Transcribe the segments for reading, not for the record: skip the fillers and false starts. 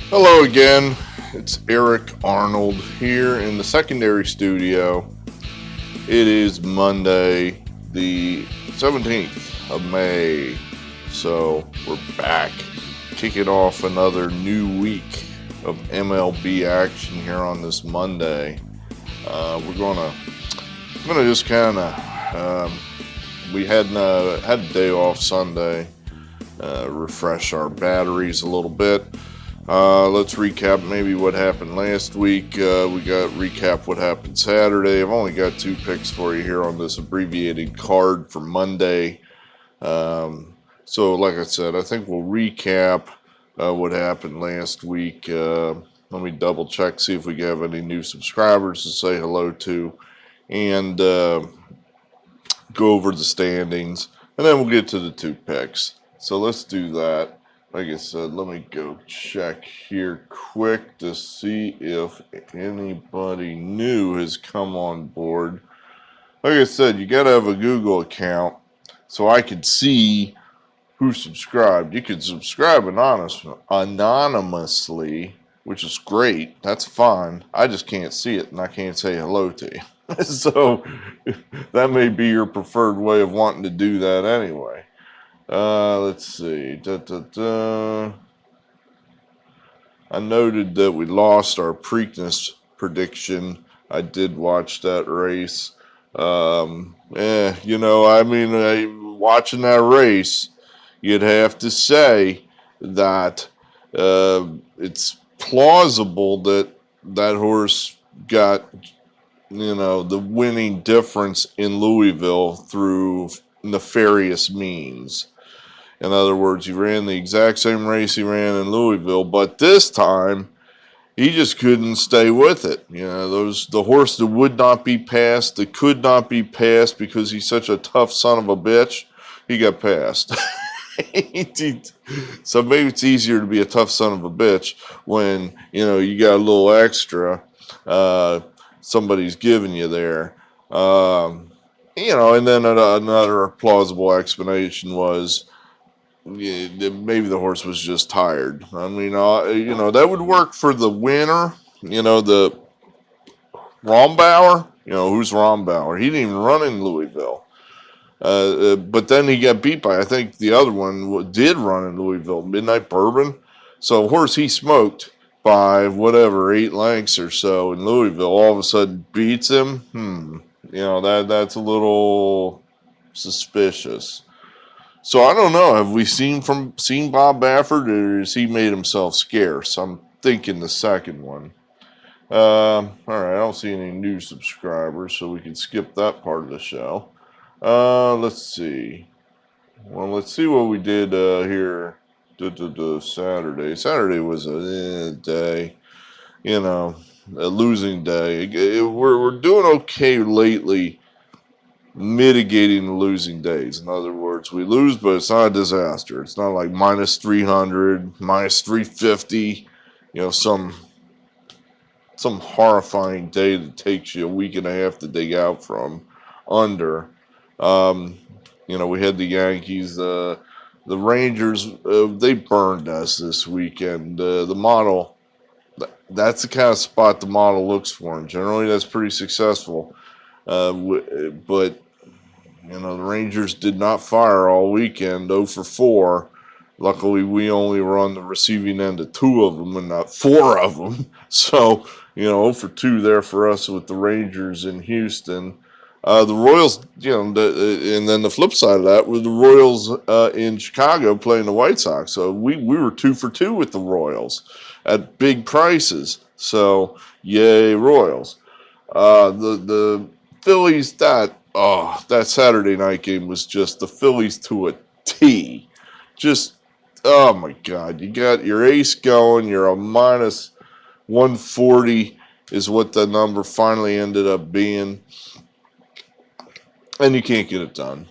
Hello again. It's Eric Arnold here in the secondary studio. It is Monday, the 17th of May. So we're back, kicking off another new week of MLB action here on this Monday. I'm gonna just kind of we had a day off Sunday, refresh our batteries a little bit. Let's recap maybe what happened last week. We got recap what happened Saturday. I've only got two picks for you here on this abbreviated card for Monday. So, like I said, I think we'll recap what happened last week. Let me double check, see if we have any new subscribers to say hello to, and go over the standings, and then we'll get to the two picks. So let's do that. Like I said, let me go check here quick to see if anybody new has come on board. Like I said, you got to have a Google account so I can see who subscribed. You can subscribe anonymously, which is great. That's fine. I just can't see it, and I can't say hello to you. So that may be your preferred way of wanting to do that anyway. Let's see. I noted that we lost our Preakness prediction. I did watch that race. Watching that race, you'd have to say that it's plausible that that horse got, the winning difference in Louisville through nefarious means. In other words, he ran the exact same race he ran in Louisville, but this time he just couldn't stay with it. The horse that would not be passed, that could not be passed because he's such a tough son of a bitch, he got passed. So maybe it's easier to be a tough son of a bitch when you got a little extra somebody's giving you there. And then another plausible explanation was, maybe the horse was just tired. I mean, that would work for the winner. The Rombauer. Who's Rombauer? He didn't even run in Louisville. But then he got beat by, I think the other one did run in Louisville, Midnight Bourbon. So, horse he smoked by whatever, 8 lengths or so in Louisville, all of a sudden beats him. That's a little suspicious. So I don't know. Have we seen Bob Baffert, or has he made himself scarce? I'm thinking the second one. All right, I don't see any new subscribers, so we can skip that part of the show. Let's see. Well, let's see what we did here. Saturday. Saturday was a day. A losing day. We're doing okay lately, mitigating the losing days. In other words, we lose, but it's not a disaster. It's not like minus 300, minus 350, some horrifying day that takes you a week and a half to dig out from under. We had the Yankees, the Rangers, they burned us this weekend. The model, that's the kind of spot the model looks for, and generally that's pretty successful. But the Rangers did not fire all weekend, 0 for 4. Luckily, we only were on the receiving end of 2 of them and not 4 of them. So, 0 for 2 there for us with the Rangers in Houston. The Royals, and then the flip side of that was the Royals in Chicago playing the White Sox. So we were 2 for 2 with the Royals at big prices. So, yay, Royals. The Phillies, that Saturday night game was just the Phillies to a T. Just, oh my God, you got your ace going, you're a minus 140 is what the number finally ended up being, and you can't get it done.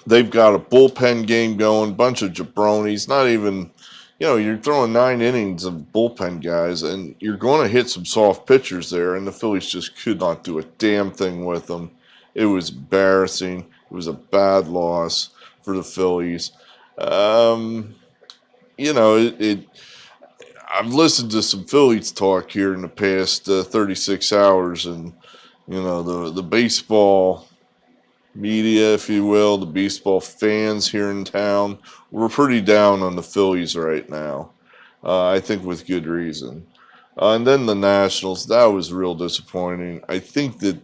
They've got a bullpen game going, bunch of jabronis, not even, you're throwing 9 innings of bullpen guys, and you're going to hit some soft pitchers there, and the Phillies just could not do a damn thing with them. It was embarrassing. It was a bad loss for the Phillies. It I've listened to some Phillies talk here in the past 36 hours, and the baseball media, if you will, the baseball fans here in town, we're pretty down on the Phillies right now. I think with good reason. And then the Nationals, that was real disappointing. I think that,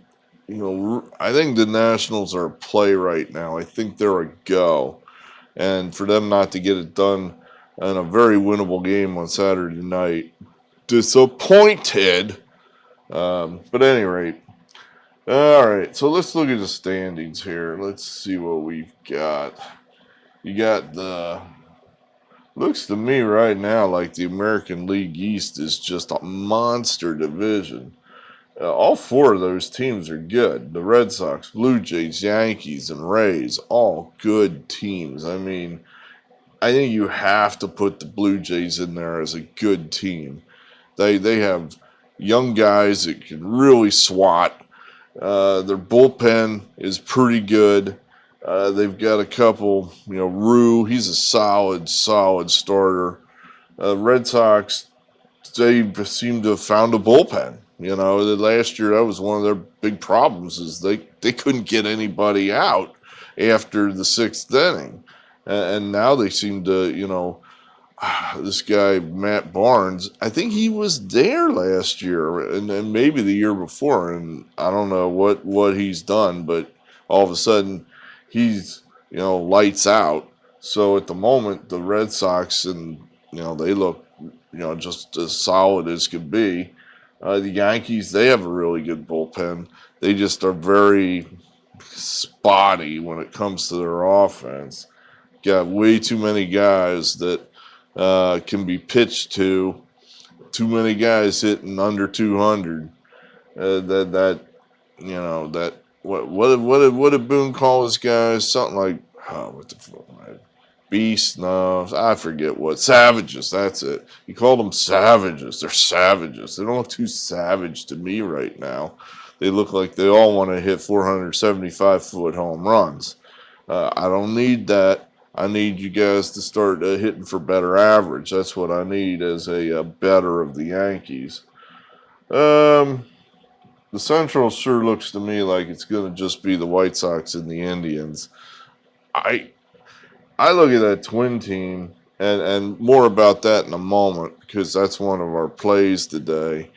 I think the Nationals are a play right now. I think they're a go. And for them not to get it done in a very winnable game on Saturday night, disappointed. But at any rate, all right, so let's look at the standings here. Let's see what we've got. You got the. Looks to me right now like the American League East is just a monster division. All four of those teams are good. The Red Sox, Blue Jays, Yankees, and Rays, all good teams. I mean, I think you have to put the Blue Jays in there as a good team. They have young guys that can really swat. Their bullpen is pretty good. They've got a couple, Rue, he's a solid starter. Red Sox, they seem to have found a bullpen. The last year that was one of their big problems is they couldn't get anybody out after the sixth inning. And now they seem to, this guy, Matt Barnes, I think he was there last year and maybe the year before. And I don't know what he's done, but all of a sudden he's, lights out. So at the moment, the Red Sox, and, they look, just as solid as could be. The Yankees, they have a really good bullpen. They just are very spotty when it comes to their offense. Got way too many guys that can be pitched to. Too many guys hitting under 200. That what did Boone call his guys? Something like what the fuck, man? Beast? No, I forget what. Savages. That's it. He called them savages. They're savages. They don't look too savage to me right now. They look like they all want to hit 475-foot home runs. I don't need that. I need you guys to start hitting for better average. That's what I need as a better of the Yankees. The Central sure looks to me like it's going to just be the White Sox and the Indians. I look at that Twin team, and more about that in a moment, because that's one of our plays today.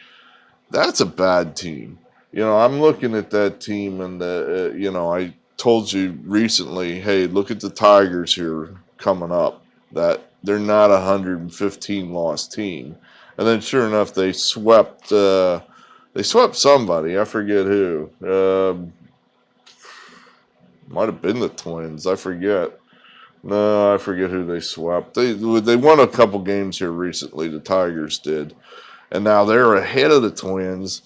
That's a bad team. I'm looking at that team, and I told you recently, hey, look at the Tigers here coming up. That they're not a 115 loss team, and then sure enough, they swept somebody. I forget who. Might have been the Twins. I forget. No, I forget who they swept. They won a couple games here recently. The Tigers did, and now they're ahead of the Twins.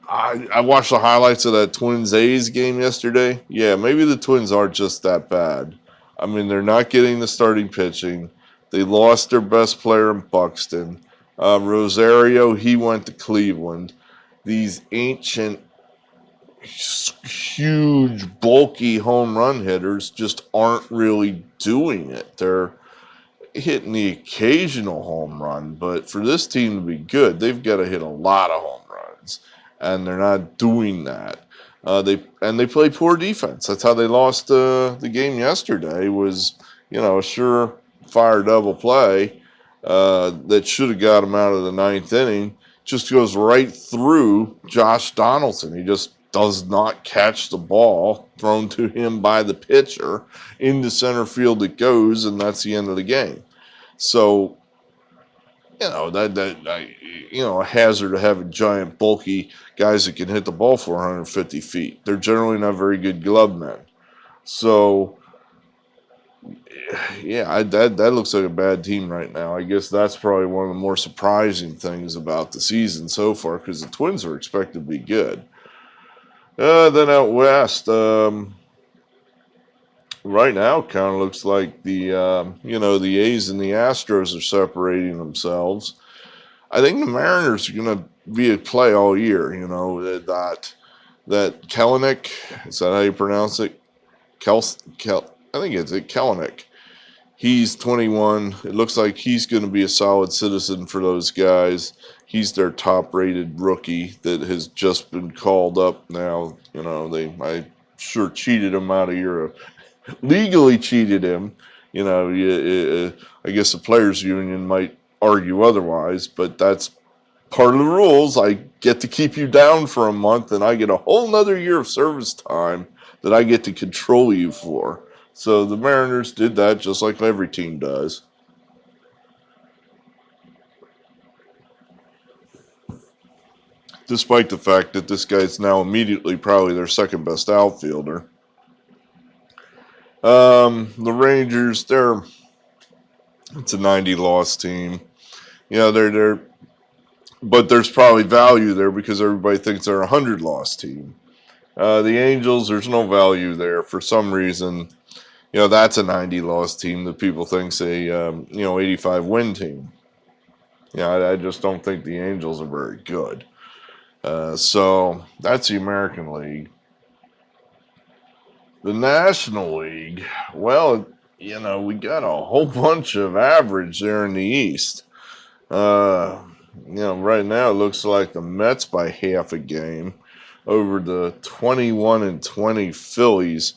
I watched the highlights of that Twins-A's game yesterday. Yeah, maybe the Twins are just that bad. I mean, they're not getting the starting pitching. They lost their best player in Buxton. Rosario, he went to Cleveland. These ancient, huge, bulky home run hitters just aren't really doing it. They're hitting the occasional home run, but for this team to be good, they've got to hit a lot of home runs, and they're not doing that. They play poor defense. That's how they lost the game yesterday. Was a surefire double play that should have got him out of the ninth inning. Just goes right through Josh Donaldson. He just does not catch the ball thrown to him by the pitcher. Into center field it goes, and that's the end of the game. So, a hazard of having giant, bulky guys that can hit the ball 450 feet. They're generally not very good glove men. So, yeah, that looks like a bad team right now. I guess that's probably one of the more surprising things about the season so far, because the Twins are expected to be good. Then out west, right now, kind of looks like the the A's and the Astros are separating themselves. I think the Mariners are going to be at play all year. That Kelenic, is that how you pronounce it? I think it's Kelenic. He's 21. It looks like he's going to be a solid citizen for those guys. He's their top-rated rookie that has just been called up now. I sure cheated him out of Europe. Legally cheated him. I guess the players' union might argue otherwise, but that's part of the rules. I get to keep you down for a month, and I get a whole nother year of service time that I get to control you for. So the Mariners did that just like every team does. Despite the fact that this guy's now immediately probably their second best outfielder. The Rangers, it's a 90 loss team. They're but there's probably value there because everybody thinks they're a 100 loss team. The Angels, there's no value there for some reason. That's a 90 loss team that people think's a 85 win team. I just don't think the Angels are very good. So that's the American League. The National League, well, we got a whole bunch of average there in the East. Right now it looks like the Mets by half a game over the 21-20 Phillies.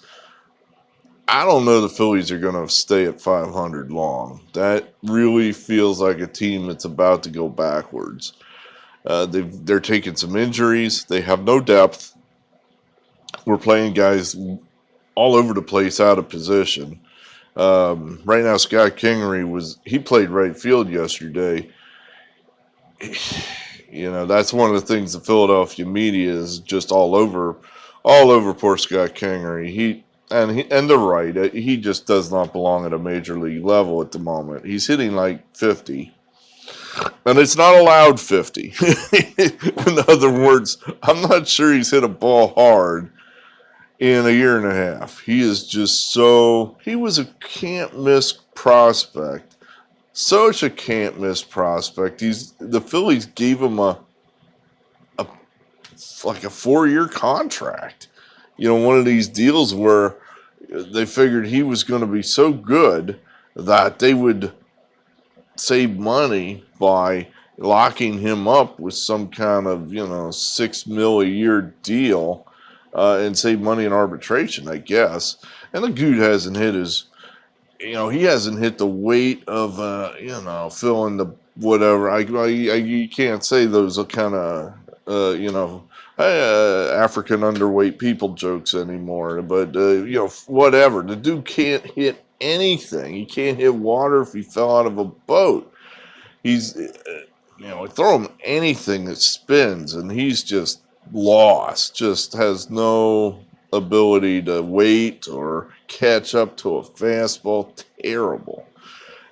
I don't know the Phillies are going to stay at 500 long. That really feels like a team that's about to go backwards. They're taking some injuries. They have no depth. We're playing guys all over the place out of position. Right now, Scott Kingery he played right field yesterday. That's one of the things the Philadelphia media is just all over poor Scott Kingery. And they're right. He just does not belong at a major league level at the moment. He's hitting like 50. And it's not allowed 50. In other words, I'm not sure he's hit a ball hard in a year and a half. He is just he was a can't miss prospect. Such a can't miss prospect. The Phillies gave him a 4-year contract. One of these deals where they figured he was going to be so good that they would save money by locking him up with some kind of $6 million a year deal and save money in arbitration, I guess. And the dude hasn't hit he hasn't hit the weight of filling the whatever. You can't say those kind of African underweight people jokes anymore, but whatever. The dude can't hit anything. He can't hit water if he fell out of a boat. He's throw him anything that spins and he's just lost. Just has no ability to wait or catch up to a fastball. Terrible.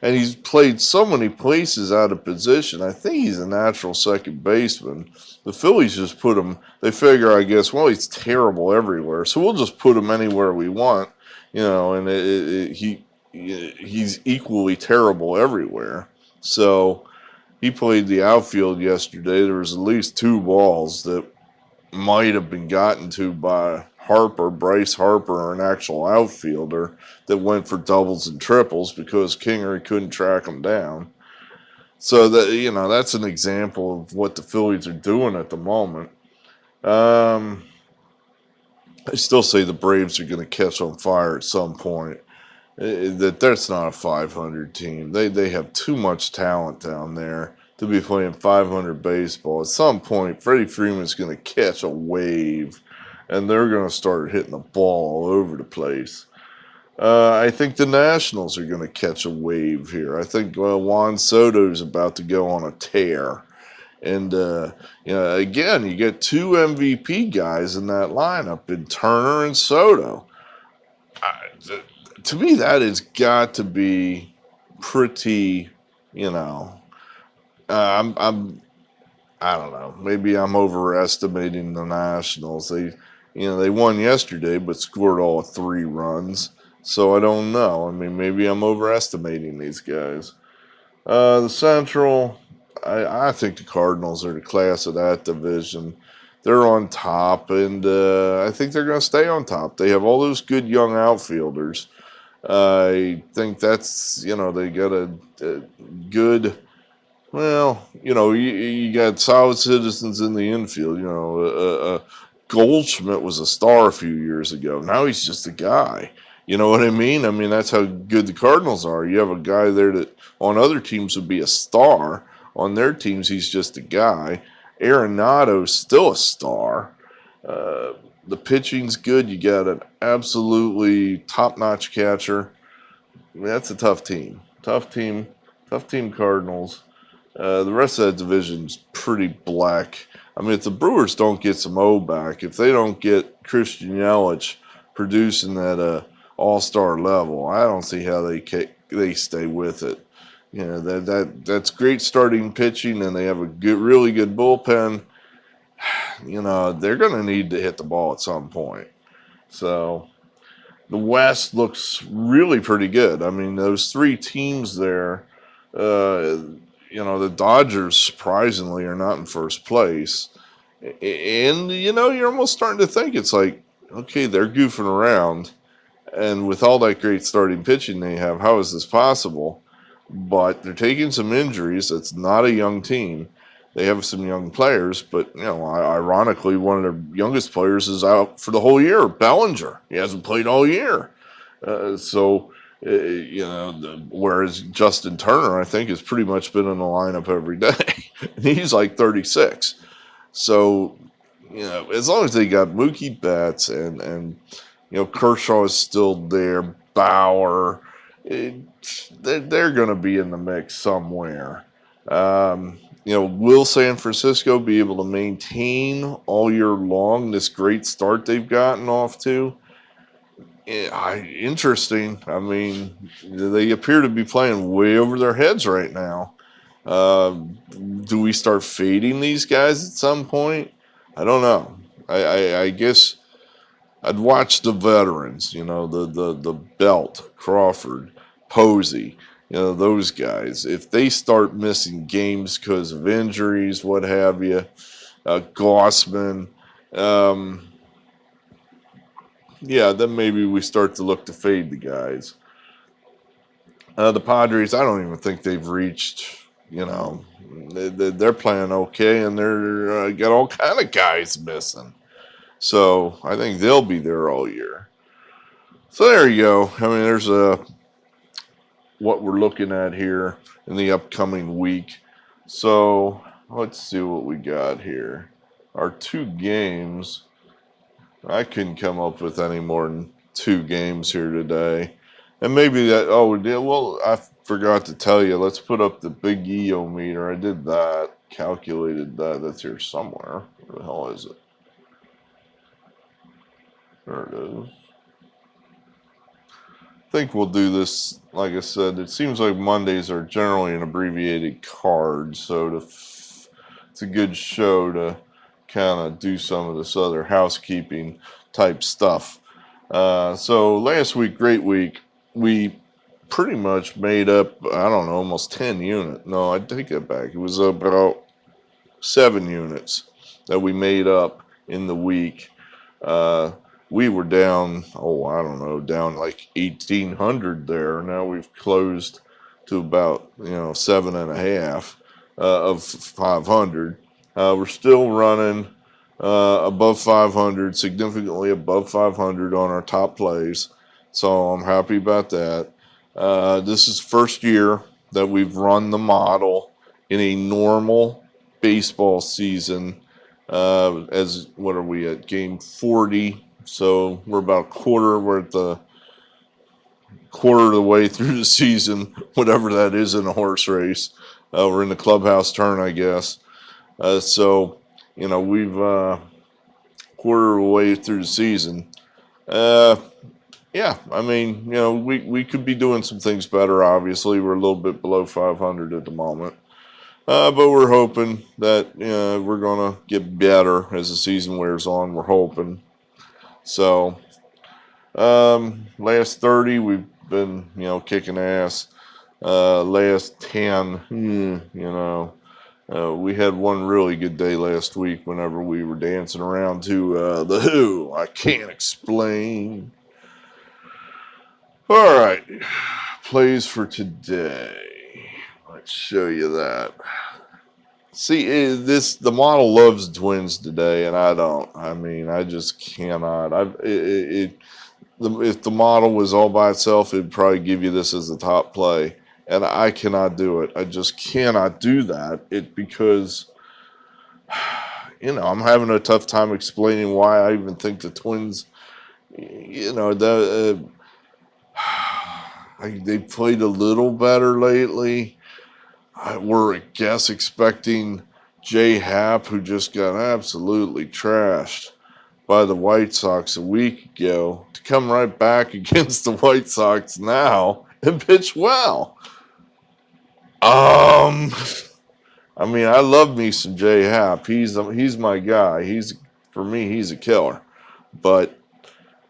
And he's played so many places out of position. I think he's a natural second baseman. The Phillies just put him, they figure, I guess, well, he's terrible everywhere, so we'll just put him anywhere we want, and he's equally terrible everywhere. So he played the outfield yesterday. There was at least 2 balls that might have been gotten to by Bryce Harper, or an actual outfielder that went for doubles and triples because Kingery couldn't track him down. So that's an example of what the Phillies are doing at the moment. I still say the Braves are going to catch on fire at some point. That's not a 500 team. They have too much talent down there to be playing 500 baseball. At some point, Freddie Freeman's going to catch a wave, and they're going to start hitting the ball all over the place. I think the Nationals are going to catch a wave here. I think Juan Soto's about to go on a tear. And, again, you get 2 MVP guys in that lineup in Turner and Soto. To me, that has got to be pretty, I don't know. Maybe I'm overestimating the Nationals. They won yesterday, but scored all 3 runs. So I don't know. I mean, maybe I'm overestimating these guys. The Central, I think the Cardinals are the class of that division. They're on top, and I think they're going to stay on top. They have all those good young outfielders. I think that's, they got a good, well, you got solid citizens in the infield. Goldschmidt was a star a few years ago. Now he's just a guy. You know what I mean? I mean, that's how good the Cardinals are. You have a guy there that on other teams would be a star. On their teams, he's just a guy. Arenado's still a star. Uh, the pitching's good. You got an absolutely top-notch catcher. I mean, that's a tough team. Tough team Cardinals. The rest of that division's pretty black. I mean, if the Brewers don't get some O back, if they don't get Christian Yelich producing at a all-star level, I don't see how they stay with it. That's great starting pitching, and they have a really good bullpen. They're going to need to hit the ball at some point. So the West looks really pretty good. I mean, those three teams there. The Dodgers surprisingly are not in first place. And, you're almost starting to think it's like, okay, they're goofing around. And with all that great starting pitching they have, how is this possible? But they're taking some injuries. It's not a young team. They have some young players, but, ironically, one of their youngest players is out for the whole year, Bellinger. He hasn't played all year. Whereas Justin Turner, I think, has pretty much been in the lineup every day. And he's like 36. So, as long as they got Mookie Betts and Kershaw is still there, Bauer, they're going to be in the mix somewhere. Will San Francisco be able to maintain all year long this great start they've gotten off to? Interesting. I mean, they appear to be playing way over their heads right now. Do we start fading these guys at some point? I don't know. I guess I'd watch the veterans. The Belt, Crawford, Posey. Those guys. If they start missing games because of injuries, what have you, Gossman. Then maybe we start to look to fade the guys. The Padres, I don't even think they've reached, they're playing okay, and they're got all kind of guys missing. So I think they'll be there all year. So there you go. I mean, there's what we're looking at here in the upcoming week. So let's see what we got here. Our two games. I couldn't come up with any more than two games here today. And maybe that, I forgot to tell you, let's put up the big EO meter. I did that, calculated that. That's here somewhere. Where the hell is it? There it is. I think we'll do this, like I said, it seems like Mondays are generally an abbreviated card, so it's a good show to kind of do some of this other housekeeping type stuff. So last week, great week, we pretty much made up, I don't know, almost 10 units. No, I take that back. It was about 7 units that we made up in the week. We were down, down like 1,800 there. Now we've closed to about, 7.5 of 500. We're still running above 500, significantly above 500 on our top plays. So I'm happy about that. This is first year that we've run the model in a normal baseball season. What are we at? Game 40. So we're about we're at the quarter of the way through the season, whatever that is in a horse race. We're in the clubhouse turn, I guess. We've quarter of the way through the season. We could be doing some things better, obviously. We're a little bit below 500 at the moment. But we're hoping that we're going to get better as the season wears on. We're hoping. So, last 30, we've been, kicking ass. Last 10, we had one really good day last week whenever we were dancing around to The Who. I Can't Explain. All right, plays for today. Let's show you that. See, the model loves Twins today, and I don't. I mean, I just cannot. If the model was all by itself, it'd probably give you this as the top play, and I cannot do it. I just cannot do that. Because I'm having a tough time explaining why I even think the Twins. They played a little better lately. We're, I guess, expecting Jay Happ, who just got absolutely trashed by the White Sox a week ago, to come right back against the White Sox now and pitch well. I mean, I love me some Jay Happ. He's my guy. For me, he's a killer. But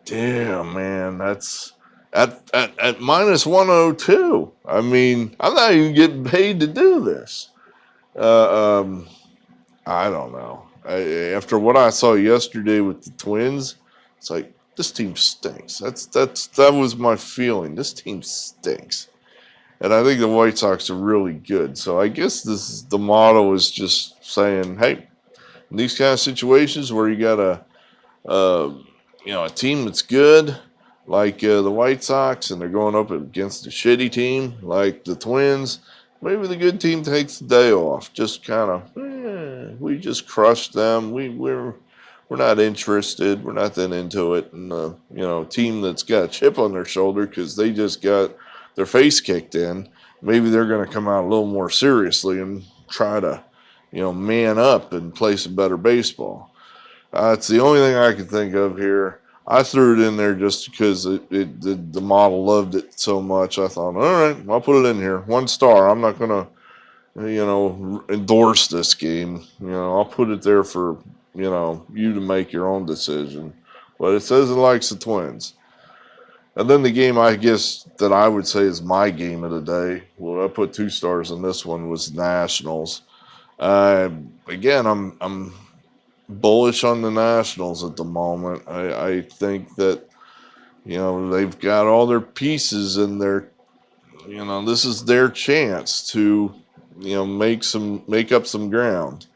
damn, man, that's at minus 102. I mean, I'm not even getting paid to do this. Uh, um, I don't know. After what I saw yesterday with the Twins, it's like this team stinks. That was my feeling. This team stinks, and I think the White Sox are really good. So I guess the motto is just saying, hey, in these kind of situations where you got uh, a team that's good, like the White Sox, and they're going up against a shitty team like the Twins, maybe the good team takes the day off. Just kind of, we just crushed them. We're not interested. We're not that into it. And team that's got a chip on their shoulder because they just got their face kicked in. Maybe they're going to come out a little more seriously and try to, man up and play some better baseball. It's the only thing I can think of here. I threw it in there just because the model loved it so much. I thought, all right, I'll put it in here. 1 star. I'm not going to, endorse this game. I'll put it there for, you to make your own decision. But it says it likes the Twins. And then the game, I guess, that I would say is my game of the day. Well, I put 2 stars in this one, was Nationals. Again, I'm bullish on the Nationals at the moment. I think that they've got all their pieces in their this is their chance to make up some ground.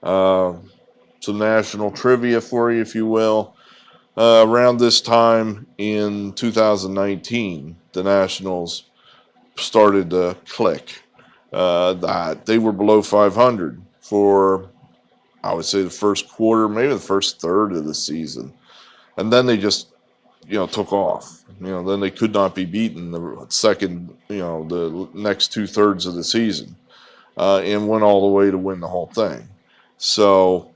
Some national trivia for you, if you will. Around this time in 2019, the Nationals started to click. That they were below 500 for, I would say, the first quarter, maybe the first third of the season. And then they just, took off. Then they could not be beaten the second, the next 2/3 of the season, and went all the way to win the whole thing. So,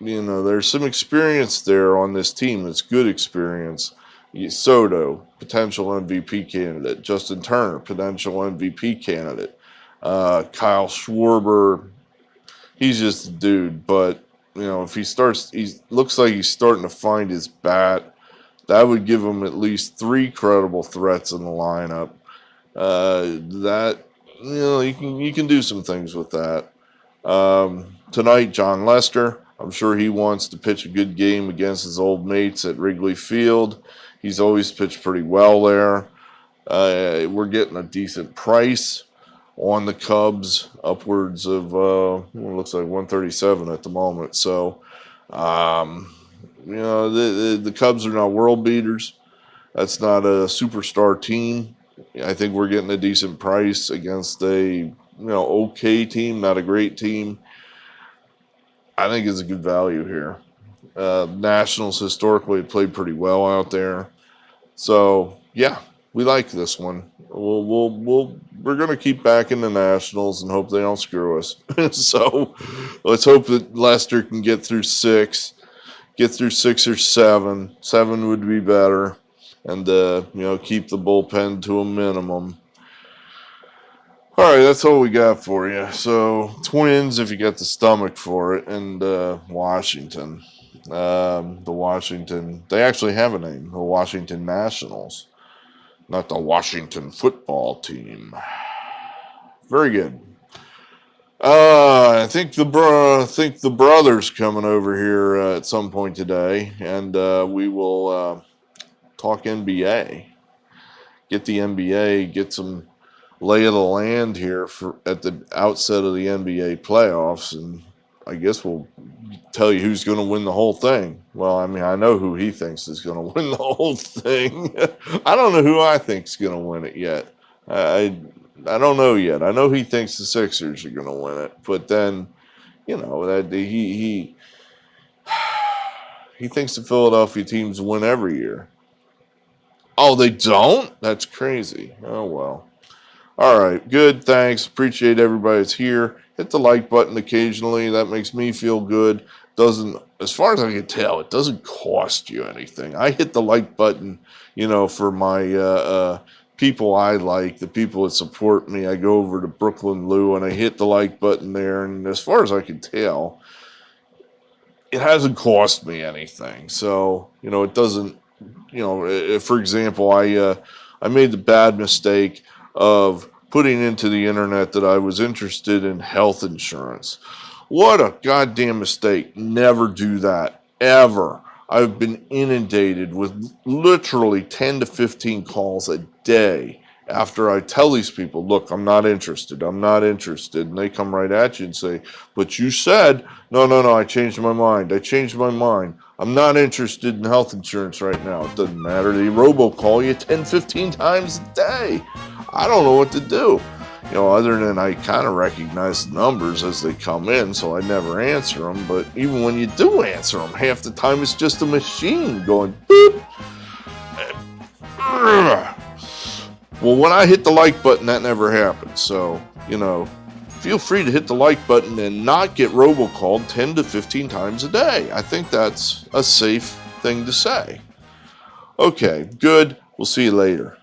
there's some experience there on this team. It's good experience. Soto, potential MVP candidate. Justin Turner, potential MVP candidate. Kyle Schwarber, he's just a dude, but if he looks like he's starting to find his bat. That would give him at least 3 credible threats in the lineup. That you can do some things with that. Tonight, John Lester. I'm sure he wants to pitch a good game against his old mates at Wrigley Field. He's always pitched pretty well there. We're getting a decent price on the Cubs, upwards of it looks like 137 at the moment. So, the Cubs are not world beaters. That's not a superstar team. I think we're getting a decent price against a okay team, not a great team. I think it's a good value here. Nationals historically played pretty well out there, so yeah, we like this one. We're gonna keep backing the Nationals and hope they don't screw us. So let's hope that Lester can get through 6 or 7. 7 would be better, and keep the bullpen to a minimum. All right, that's all we got for you. So Twins, if you got the stomach for it, and Washington. They actually have a name, the Washington Nationals, not the Washington football team. Very good. I think the brother's coming over here at some point today, and we will talk NBA. get the NBA, get some lay of the land here for at the outset of the NBA playoffs, and I guess we'll tell you who's going to win the whole thing. Well, I mean, I know who he thinks is going to win the whole thing. I don't know who I think's going to win it yet. I don't know yet. I know he thinks the Sixers are going to win it, but then, that he thinks the Philadelphia teams win every year. Oh, they don't? That's crazy. Oh, well. All right. Good. Thanks. Appreciate everybody that's here. Hit the like button occasionally. That makes me feel good. Doesn't, as far as I can tell, it doesn't cost you anything. I hit the like button, for my people I like, the people that support me. I go over to Brooklyn Lou and I hit the like button there. And as far as I can tell, it hasn't cost me anything. So, it doesn't, for example, I made the bad mistake of putting into the internet that I was interested in health insurance. What a goddamn mistake. Never do that, ever. I've been inundated with literally 10 to 15 calls a day after I tell these people, look, I'm not interested. And they come right at you and say, but you said, no, I changed my mind. I'm not interested in health insurance right now. It doesn't matter. They robocall you 10, 15 times a day. I don't know what to do. Other than I kind of recognize the numbers as they come in, so I never answer them. But even when you do answer them, half the time it's just a machine going beep. Well, when I hit the like button, that never happens. So, feel free to hit the like button and not get robocalled 10 to 15 times a day. I think that's a safe thing to say. Okay, good. We'll see you later.